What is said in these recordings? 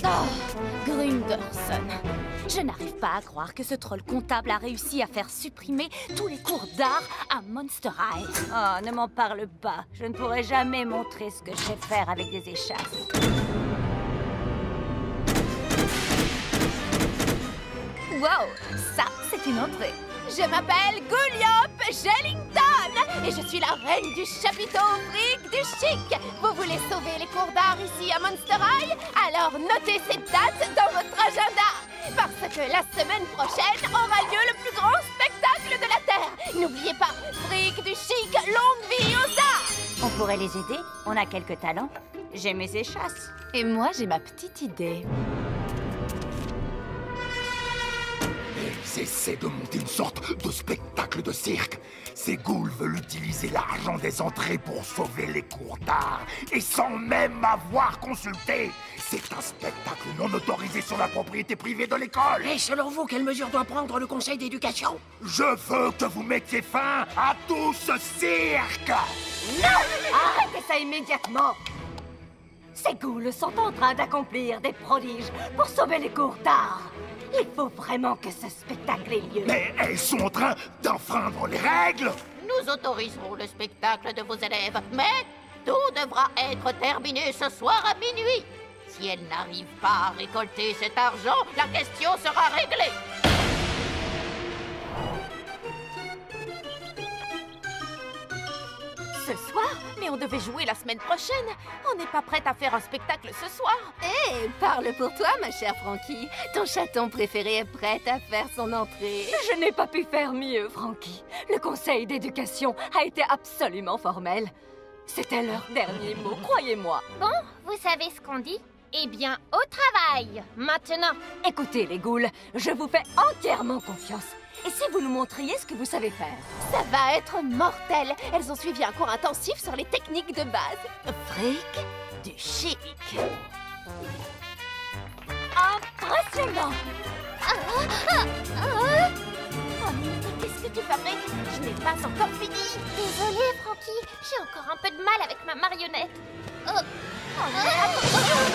Oh, Grunderson. Je n'arrive pas à croire que ce troll comptable a réussi à faire supprimer tous les cours d'art à Monster High. Oh, ne m'en parle pas. Je ne pourrai jamais montrer ce que je sais faire avec des échasses. Wow, ça, c'est une entrée. Je m'appelle Gouliop Jellington et je suis la reine du chapiteau fric du chic. Vous voulez sauver les cours d'art ici à Monster High? Alors notez cette date dans votre agenda. Parce que la semaine prochaine aura lieu le plus grand spectacle de la Terre. N'oubliez pas, fric du chic, longue vie aux arts. On pourrait les aider. On a quelques talents. J'ai mes échasses. Et moi, j'ai ma petite idée. Ils essaient de monter une sorte de spectacle de cirque. Ces ghouls veulent utiliser l'argent des entrées pour sauver les cours d'art, et sans même m'avoir consulté. C'est un spectacle non autorisé sur la propriété privée de l'école. Et selon vous, quelle mesure doit prendre le conseil d'éducation? Je veux que vous mettiez fin à tout ce cirque. Non! Arrêtez ça immédiatement! Ces ghouls sont en train d'accomplir des prodiges pour sauver les cours d'art. Il faut vraiment que ce spectacle ait lieu. Mais elles sont en train d'enfreindre les règles. Nous autoriserons le spectacle de vos élèves, mais tout devra être terminé ce soir à minuit. Si elles n'arrivent pas à récolter cet argent, la question sera réglée. Ce soir? Mais on devait jouer la semaine prochaine. On n'est pas prête à faire un spectacle ce soir. Hé, parle pour toi, ma chère Frankie. Ton chaton préféré est prêt à faire son entrée. Je n'ai pas pu faire mieux, Frankie. Le conseil d'éducation a été absolument formel. C'était leur dernier mot, croyez-moi. Bon, vous savez ce qu'on dit? Eh bien, au travail, maintenant. Écoutez, les ghouls, je vous fais entièrement confiance. Et si vous nous montriez ce que vous savez faire? Ça va être mortel. Elles ont suivi un cours intensif sur les techniques de base. Fric du chic. Impressionnant! Oh, mais qu'est-ce que tu fabriques? Je n'ai pas encore fini. Désolée, Frankie, j'ai encore un peu de mal avec ma marionnette.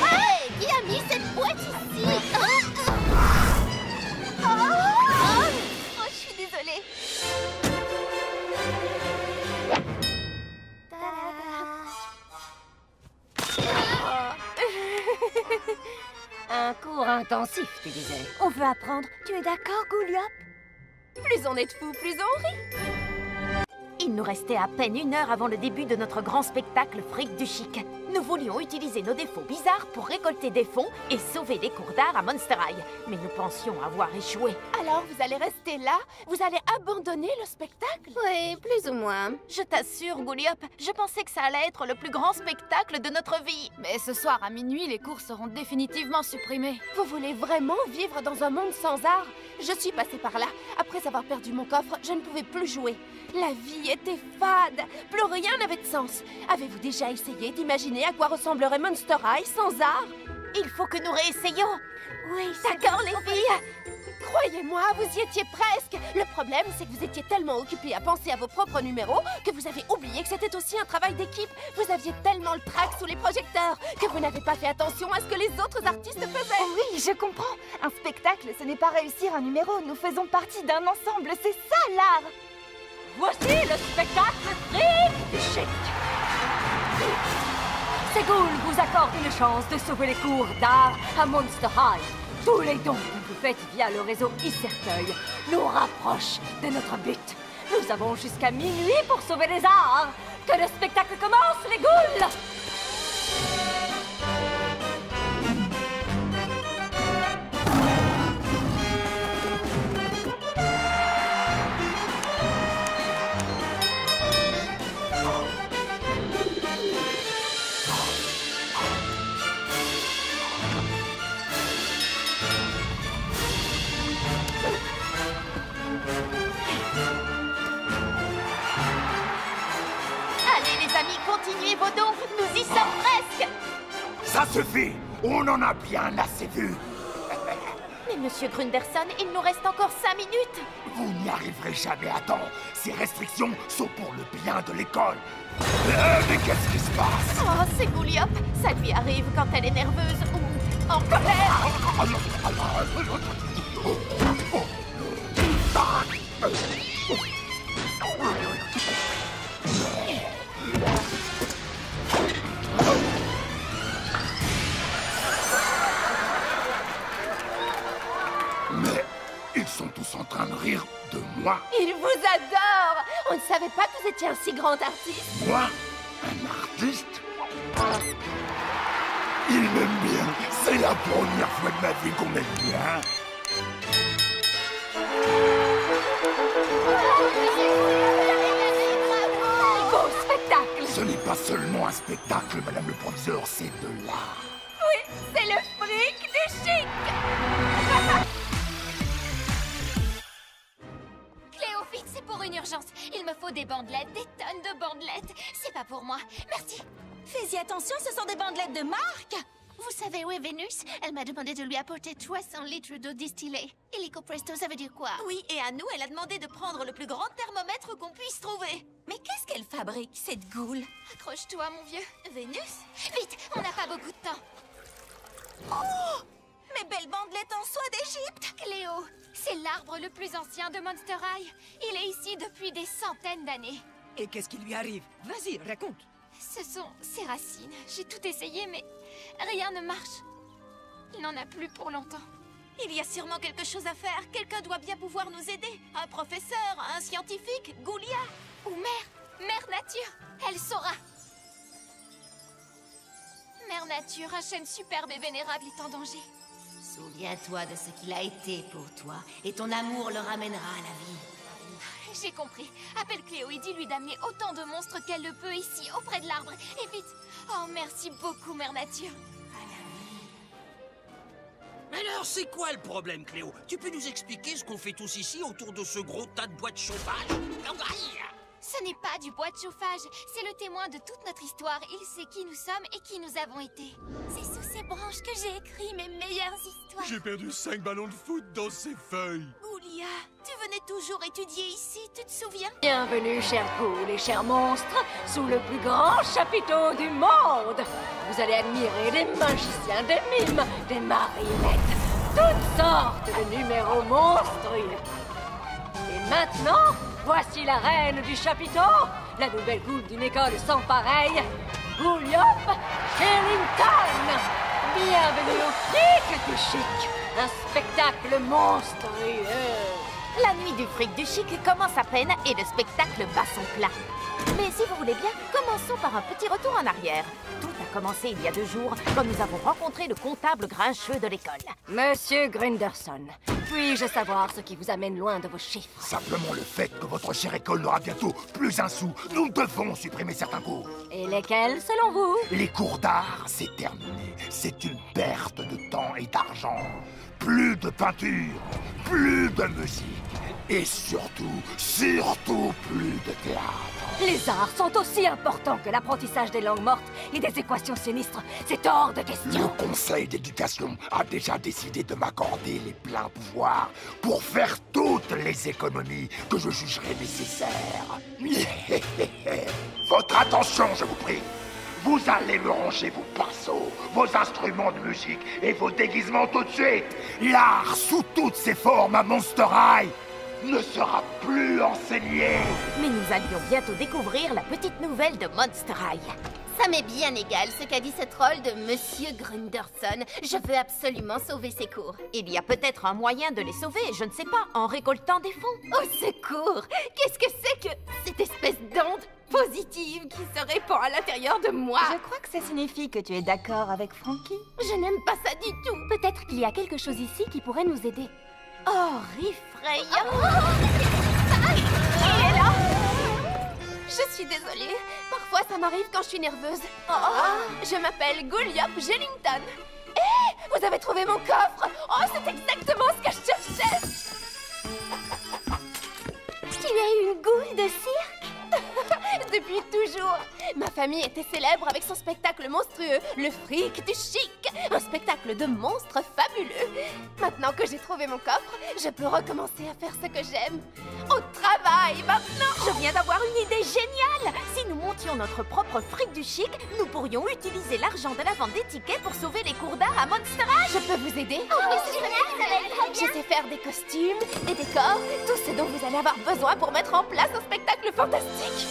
Hey, qui a mis cette boîte ici? Je suis désolée. Un cours intensif, tu disais. On veut apprendre. Tu es d'accord, Gouliop? Plus on est de fous, plus on rit. Il nous restait à peine 1 heure avant le début de notre grand spectacle fric du chic. Nous voulions utiliser nos défauts bizarres pour récolter des fonds et sauver les cours d'art à Monster High. Mais nous pensions avoir échoué. Alors, vous allez rester là? Vous allez abandonner le spectacle? Oui, plus ou moins. Je t'assure, Gouliop, je pensais que ça allait être le plus grand spectacle de notre vie. Mais ce soir, à minuit, les cours seront définitivement supprimés. Vous voulez vraiment vivre dans un monde sans art? Je suis passée par là. Après avoir perdu mon coffre, je ne pouvais plus jouer. La vie était fade. Plus rien n'avait de sens. Avez-vous déjà essayé d'imaginer à quoi ressemblerait Monster High sans art? Il faut que nous réessayions. Oui, d'accord, les filles. Croyez-moi, vous y étiez presque. Le problème, c'est que vous étiez tellement occupés à penser à vos propres numéros que vous avez oublié que c'était aussi un travail d'équipe. Vous aviez tellement le trac sous les projecteurs que vous n'avez pas fait attention à ce que les autres artistes faisaient. Oui, je comprends. Un spectacle, ce n'est pas réussir un numéro. Nous faisons partie d'un ensemble. C'est ça, l'art. Voici le spectacle fric du chic. Ces ghouls vous accordent une chance de sauver les cours d'art à Monster High. Tous les dons que vous faites via le réseau e-cercueil nous rapprochent de notre but. Nous avons jusqu'à minuit pour sauver les arts. Que le spectacle commence, les ghouls! Continuez vos dons, nous y sommes presque. Ça suffit. On en a bien assez vu. Mais Monsieur Grunderson, il nous reste encore 5 minutes. Vous n'y arriverez jamais à temps. Ces restrictions sont pour le bien de l'école. Mais qu'est-ce qui se passe? Oh, c'est Gouliop. Ça lui arrive quand elle est nerveuse ou en colère. Mais ils sont tous en train de rire de moi. Il vous adore! On ne savait pas que vous étiez un si grand artiste. Moi? Un artiste? Il m'aime bien. C'est la première fois de ma vie qu'on m'aime bien. Beau spectacle! Ce n'est pas seulement un spectacle, madame le proviseur, c'est de l'art. Oui, c'est le fric du chic. Cléo, vite, c'est pour une urgence. Il me faut des bandelettes, des tonnes de bandelettes. C'est pas pour moi. Merci. Fais-y attention, ce sont des bandelettes de marque. Vous savez où est Vénus? Elle m'a demandé de lui apporter 300 litres d'eau distillée. Illico presto, ça veut dire quoi? Oui, et à nous, elle a demandé de prendre le plus grand thermomètre qu'on puisse trouver. Mais qu'est-ce qu'elle fabrique, cette goule? Accroche-toi, mon vieux. Vénus? Vite, on n'a pas beaucoup de temps. Oh! Mes belles bandelettes en soie d'Égypte! Cléo, c'est l'arbre le plus ancien de Monster High. Il est ici depuis des centaines d'années. Et qu'est-ce qui lui arrive? Vas-y, raconte. Ce sont ses racines. J'ai tout essayé, mais rien ne marche. Il n'en a plus pour longtemps. Il y a sûrement quelque chose à faire. Quelqu'un doit bien pouvoir nous aider. Un professeur, un scientifique, Goulia. Ou Mère Nature, elle saura. Mère Nature, un chêne superbe et vénérable est en danger. Souviens-toi de ce qu'il a été pour toi, et ton amour le ramènera à la vie. J'ai compris. Appelle Cléo et dis-lui d'amener autant de monstres qu'elle le peut ici, auprès de l'arbre. Et vite. Oh, merci beaucoup, Mère Nature. Alors, c'est quoi le problème, Cléo? Tu peux nous expliquer ce qu'on fait tous ici autour de ce gros tas de bois de chauffage? Ce n'est pas du bois de chauffage. C'est le témoin de toute notre histoire. Il sait qui nous sommes et qui nous avons été. C'est sous ces branches que j'ai écrit mes meilleures histoires. J'ai perdu 5 ballons de foot dans ces feuilles. Goulia, tu venais toujours étudier ici, tu te souviens? Bienvenue, chers ghouls et chers monstres, sous le plus grand chapiteau du monde. Vous allez admirer des magiciens, des mimes, des marionnettes, toutes sortes de numéros monstrueux. Et maintenant, voici la reine du chapiteau, la nouvelle ghoul d'une école sans pareil, Gouliop Sherrington. Bienvenue au Fric du Chic, un spectacle monstrueux. La nuit du fric du chic commence à peine et le spectacle bat son plein. Mais si vous voulez bien, commençons par un petit retour en arrière. Tout a commencé il y a 2 jours, quand nous avons rencontré le comptable grincheux de l'école. Monsieur Grinderson, puis-je savoir ce qui vous amène loin de vos chiffres? Simplement le fait que votre chère école n'aura bientôt plus un sou. Nous devons supprimer certains cours. Et lesquels, selon vous? Les cours d'art, c'est terminé. C'est une perte de temps et d'argent. Plus de peinture, plus de musique. Et surtout plus de théâtre. Les arts sont aussi importants que l'apprentissage des langues mortes et des équations sinistres. C'est hors de question. Le conseil d'éducation a déjà décidé de m'accorder les pleins pouvoirs pour faire toutes les économies que je jugerai nécessaires. Votre attention, je vous prie. Vous allez me ranger vos pinceaux, vos instruments de musique et vos déguisements tout de suite. L'art sous toutes ses formes à Monster High ne sera plus enseigné. Mais nous allions bientôt découvrir la petite nouvelle de Monster High. Ça m'est bien égal ce qu'a dit ce troll de Monsieur Grinderson. Je veux absolument sauver ses cours. Il y a peut-être un moyen de les sauver, je ne sais pas, en récoltant des fonds. Au secours! Qu'est-ce que c'est que cette espèce d'onde positive qui se répand à l'intérieur de moi? Je crois que ça signifie que tu es d'accord avec Frankie. Je n'aime pas ça du tout. Peut-être qu'il y a quelque chose ici qui pourrait nous aider. Oh, effrayant! Il est là! Je suis désolée. Parfois, ça m'arrive quand je suis nerveuse. Je m'appelle Gouliop Gellington. Hé! Vous avez trouvé mon coffre! Oh, c'est exactement ce que je cherchais! Tu es une goule de cirque? Depuis depuis toujours. Ma famille était célèbre avec son spectacle monstrueux, le Fric du Chic. Un spectacle de monstres fabuleux. Maintenant que j'ai trouvé mon coffre, je peux recommencer à faire ce que j'aime. Au travail, maintenant! Je viens d'avoir une idée géniale! Si nous montions notre propre Fric du Chic, nous pourrions utiliser l'argent de la vente des tickets pour sauver les cours d'art à Monster High. Je peux vous aider? Oh, Je sais faire des costumes, des décors, tout ce dont vous allez avoir besoin pour mettre en place un spectacle fantastique.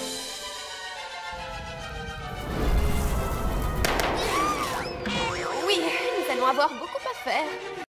Oui, nous allons avoir beaucoup à faire.